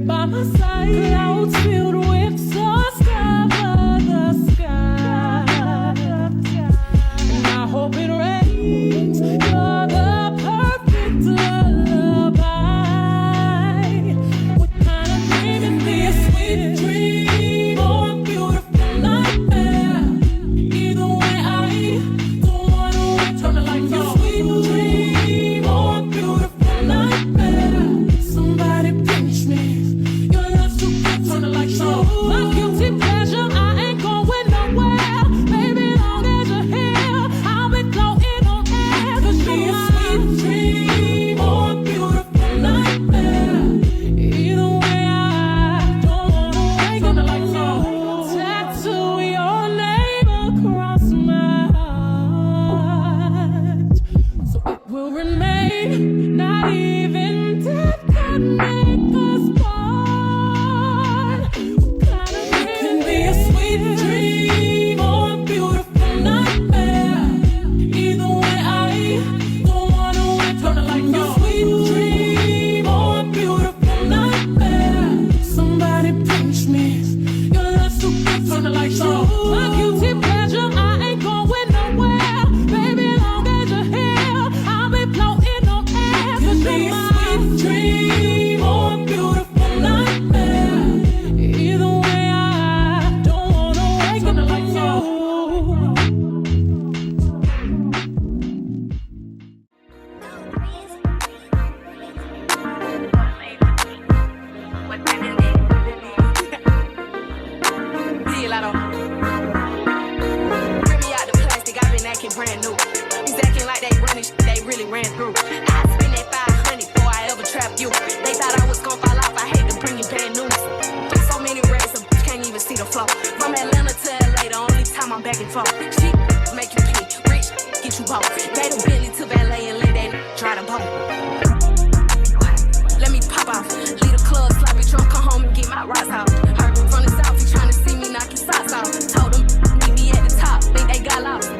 by my side. Clouds filled with stars cover the sky. And I hope it rains. You're the perfect lullaby. What kind of dream is this? Sweet dream or a beautiful nightmare? Either way, I don't wanna wait. Turn the lights off. Sweet dream or a beautiful nightmare? Somebody pinch me. Your love's too good. Turn the lights off. My guilty pleasure, I ain't going nowhere. Baby, long as you're here, I'll be floating on air. 'Cause you're a sweet dream or a beautiful nightmare. Either way, I don't wanna wait. Turn the lights off. Tattoo your name across my heart, so it will remain. Not even death can make us part. It can be a sweet dream or a beautiful nightmare. Either way, I don't wanna wait. Turn the lights off. Sweet dream or a beautiful nightmare? Somebody pinch me. Your love's too good. Turn the lights off. My guilty pleasure, I ain't going nowhere. Baby, long as you're here, I'll be floating on air. 'Cause you're my sweet dream or a beautiful nightmare. Either way, I don't wanna wait. Turn the lights off. Rip me out the plastic, I've been acting brand new. He's acting like they running shit they really ran through. I spent that 500 before I ever trapped you. They thought I was gon' fall off, I hate to bring you bad news. So many racks, a bitch can't even see the flow. From Atlanta to LA, the only time I'm back and forth. She make you pee, rich, get you both. Made a Bentley to valet and let that try to boat. Let me pop off, leave the club, sloppy drunk, come home and get my rocks out. Heard from the south, he tryna see me knock his socks off. Told him, meet me at the top, think they got lost.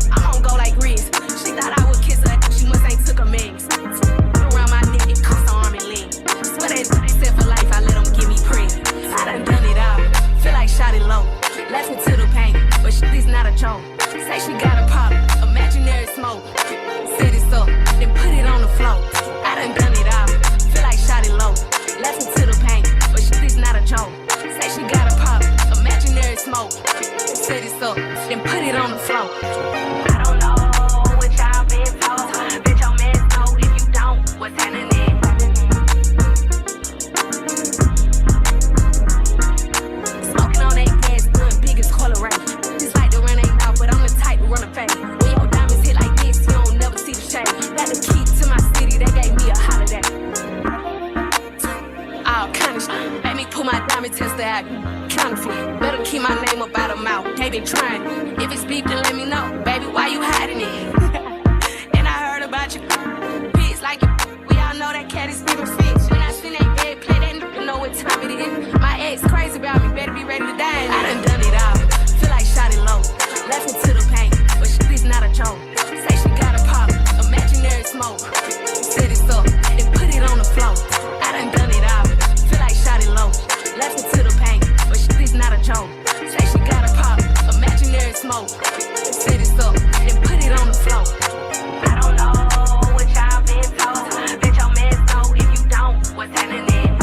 I'm on go like Riz. She thought I would kiss her, she must ain't took a mix. Put around my neck, it comes arm and leg. Swear they said for life, I let them give me pre. I done it all, feel like shot it low. Left me to the pain, but this not a joke. Say she got a problem, imaginary smoke. Set it up, then put it on the floor. I done it all, feel like shot it low. Left me to the pain, but this not a joke. Say she got a problem, imaginary smoke. Set it up, then put it on the floor. I don't know what y'all been told. Bitch, your man know if you don't, what's happening? Smoking on that gas, doing biggest color rate. Just like to run ain't out, but I'm the type to run a fade. When your diamonds hit like this, you don't never see the shade. Got the key to my city, they gave me a holiday. All kind of shit. Made me pull my diamond tester out. Counterfeit. Better keep my name up out of mouth. They been trying. If it's beef, then let me know. Baby, why you hiding it? And I heard about you. Bitch like you. We all know that cat is different fish. When I seen that bed play, that nigga know what time it is. My ex crazy about me. Better be ready to die. I done it all. Feel like shot it low. Left me to the pain. But this not a joke. Say she got a pop. Imaginary smoke. Set it up. Then put it on the floor. I done it all. Feel like shot it low. Left me to the pain. But this not a joke. Say she got a pop. Imaginary smoke. Set it up. Then put it on the floor. I don't know what y'all been told. Bitch, your man know if you don't, what's happening?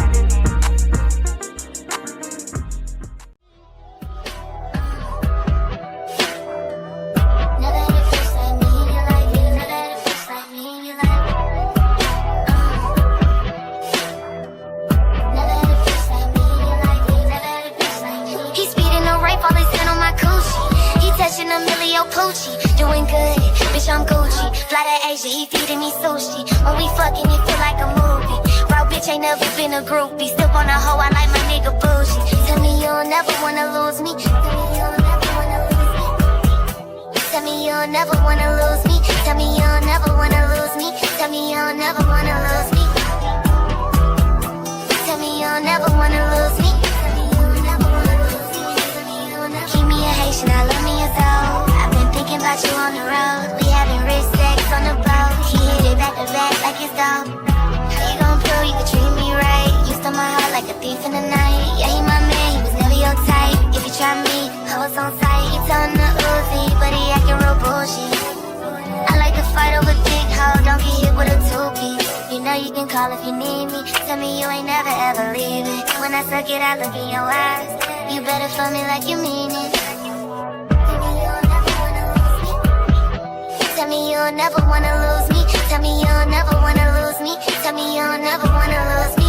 Poochie, doing good, bitch I'm Gucci. Fly to Asia, he feeding me sushi. When we fucking, it feel like a movie. Raw bitch ain't never been a groupie. Still on a hoe, I like my nigga bougie. Tell me you'll never wanna lose me. Tell me you'll never wanna lose me. Tell me you'll never wanna lose me. Tell me you'll never wanna lose me. Tell me you'll never wanna lose me. Tell me you'll never wanna lose me. Keep me a Haitian, I love me a soul. Thinking about you on the road. We having rich sex on the boat. He hit it back to back like it's dope. You gon' prove you can treat me right. You stole my heart. call if you need me. Tell me you ain't never ever leaving. When I suck it, I look in your eyes. You better for me like you mean it. Tell me you'll never wanna lose me. Tell me you'll never wanna lose me. Tell me you'll never wanna lose me.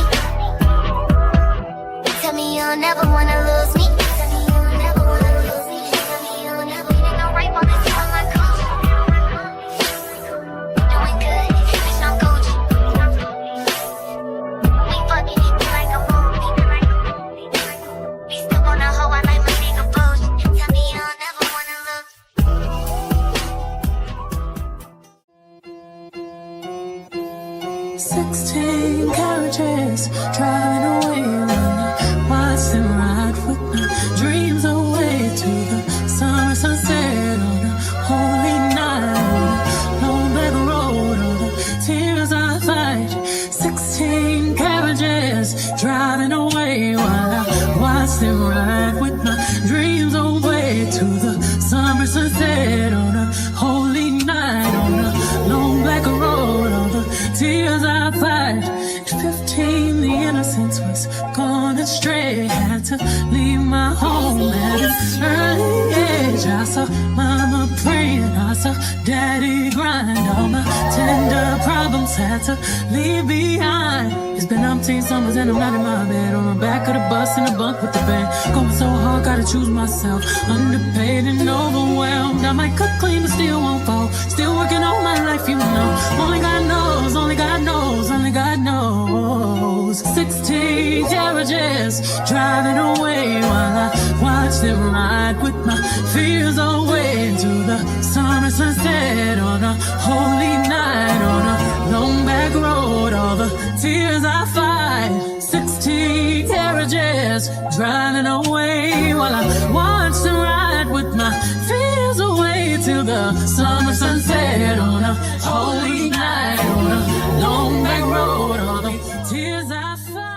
Tell me you'll never wanna lose me. Tell me you'll never wanna lose me. Tell me you'll never. Ain't no rape on this on my coach. Doing good, bitch, I'm Gucci. We fucking it like a movie. We still on a hoe, I like my nigga bougie. Tell me you'll never wanna lose. 16 carriages driving away when I watch them ride with my dreams away to the summer sunset on a holy night on a long back road on the tears I fight. 16 carriages driving away while I watch them ride with my dreams away to the summer sunset on a holy night on a long black road on the tears I fight. At 15, the innocence was gone astray. Had to leave my home at an early age. I saw mama praying, I saw daddy grind. All my tender problems had to leave behind. It's been umpteen summers and I'm not in my bed. On the back of the bus in a bunk with the band. Going so hard, gotta choose myself. Underpaid and overwhelmed. I might cook clean but still won't fall. Still working all my life, you know. Only God knows, only God knows, only God knows. 16 carriages driving away while I watch them ride with my fears away to the summer sunset on a holy night on a long back road. All the tears I fight. 16 carriages driving away while I watch them ride with my fears away till the summer sunset on a holy night on a long back road. All the tears I fight.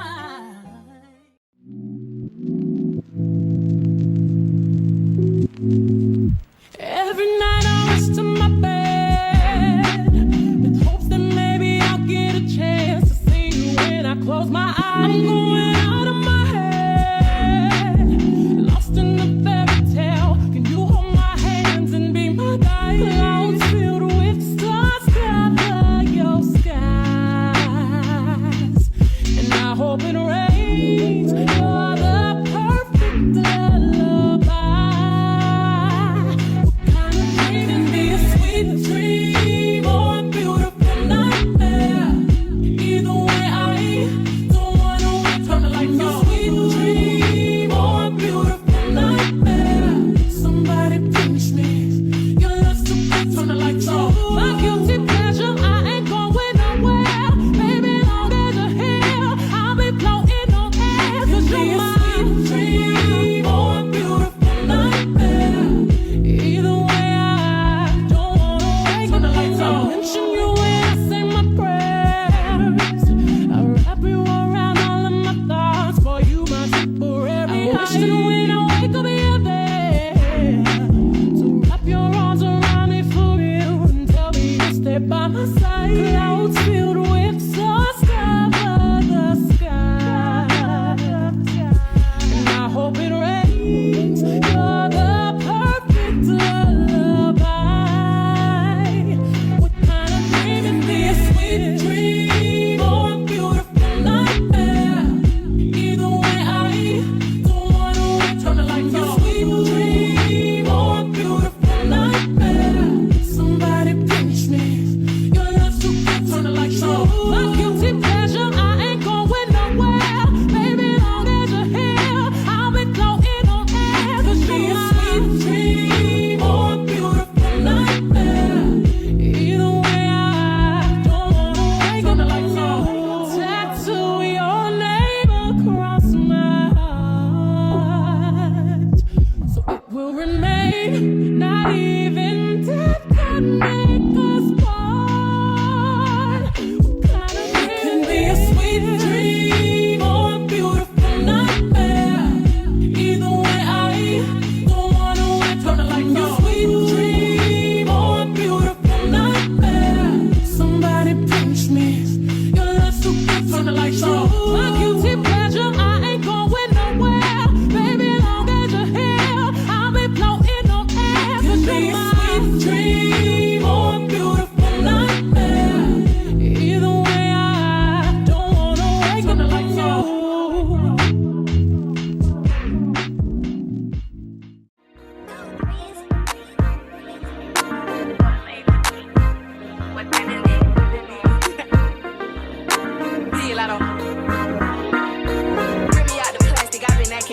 Every night I rush to my bed with hopes that maybe I'll get a chance to see you when I close my eyes. I'm going out of my head, lost in the fairy tale. Can you hold my hands and be my guide? Clouds filled with stars cover your skies, and I hope it rains. You're the perfect lullaby. Dream or a beautiful nightmare. Either way, I don't wanna wait for the lights off. Sweet dream or a beautiful nightmare. Somebody pinch me. Your love's too quick, turn the lights off. My guilty pleasure, I ain't going nowhere. Baby, long as you're here, I'll be floating on air. 'Cause you're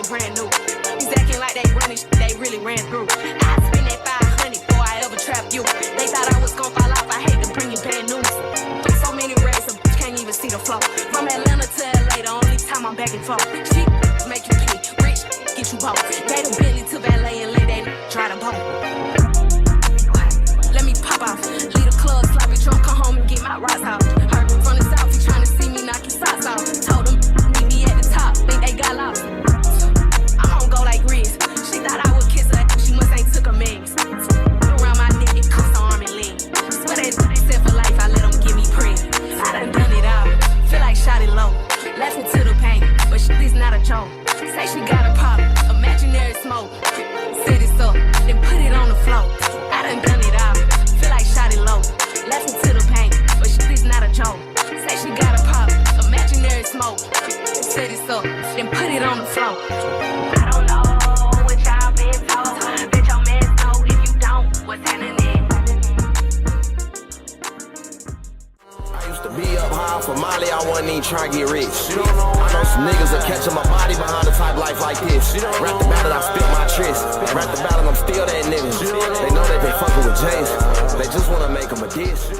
brand new. He's acting like they running shit they really ran through. I spend that 500 before I ever trap you. They thought I was gon' fall off, I hate to bring you bad news. So many racks, a bitch can't even see the flow. From Atlanta to LA, the only time I'm back and forth. She make you pay, rich, get you both. Gave the Bentley to valet and let that try to boat. Let me pop off, leave the club, sloppy drunk, come home and get my rocks out. Heard from the south, he tryna see me knock his socks off. Told him, meet me at the top, think they got lost. I don't go like Riz, she thought I would kiss her, she must ain't took a mix. Around my neck, it cuffs arm and leg. Swear they said for life, I let them give me praise. I done it all, feel like shot it low. Left me to the pain, but shit is not a joke. Say she got a problem, imaginary smoke. Set it up, then put it on the floor. I done it all, feel like shot it low. Left me to the pain, but shit is not a joke. Say she got a problem, imaginary smoke. Set it up, then put it on the floor. I don't know what y'all been told. Bet your man know if you don't, what's happening? Be up high for Molly, I wasn't even trying to get rich. I know some niggas that catching my body behind a type life like this. Rap the battle, I spit my tryst. Rap the battle, I'm still that nigga. They know that they fucking with Jace. They just wanna make them a diss.